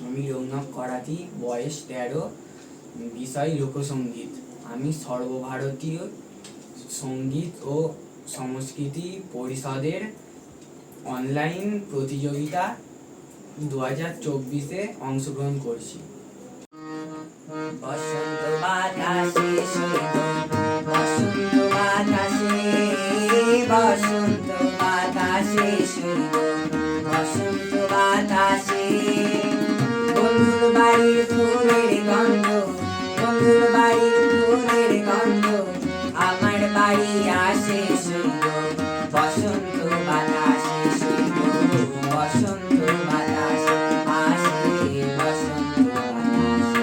আমি রৌনক করাতি, বয়স 13, বিষয় লোকসঙ্গীত। আমি সর্বভারতীয় সঙ্গীত ও সংস্কৃতি পরিষদের অনলাইন প্রতিযোগিতা 2024-এ অংশগ্রহণ করছি। বসন্ত বাতাসে বসন্ত বাতাসে বসন্ত বাতাসে বসন্ত বাতাসে বন্ধুর বাড়ির ফুলের গন্ধ, বন্ধুর বাড়ির ফুলের গন্ধ আমার বাড়ি আসে বসন্ত বাতাসে বসন্ত বাতাসে আসে বসন্ত বাতাসে।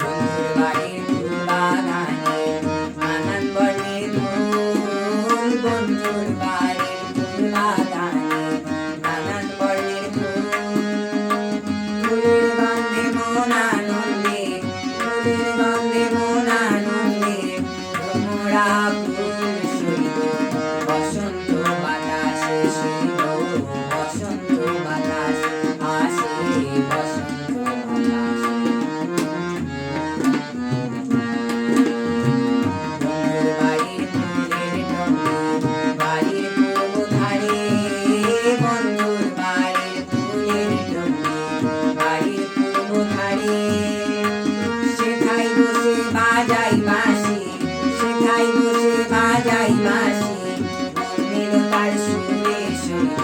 বন্ধুর বাড়ির ফুল বাগানে নানান বর্ণের ফুল, বন্ধুর বাড়ির ফুল বাগানে নানান বর্ণের ফুল, ফুলের গন্ধে মন আনন্দে, ফুলের গন্ধে মন আনন্দে ভ্রমরা ফুল সইব বসন্ত বাতাসে সইব বসন্ত বাতাসে আসে বসন্ত বাতাসে। বন্ধুর বাড়ির ফুলের টবে বাড়ির পূর্ব ধারে, বন্ধুর বাড়ির ফুলের টবে বাড়ির পূর্ব ধারে সেথায় বসে বাজাই বাঁশি, সেথায় বসে বাজাই বাঁশি মনের তার সুরে সইব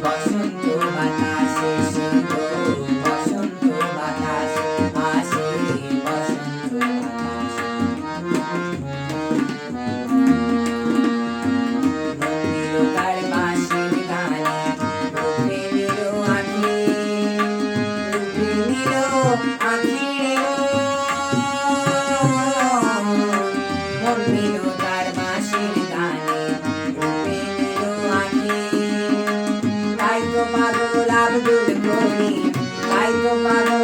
বসন্ত বাতাসে সইব বসন্ত বাতাসে আসে বসন্ত বাতাসে। মন্দির তার বাঁশির গানে রূপে নিল আঁখি, রূপে নিল আঁখি মন্দির তার বাঁশির গানে রূপে নিল আঁখি। তাই তো পাগল আব্দুল করিম, তাই তো পাগল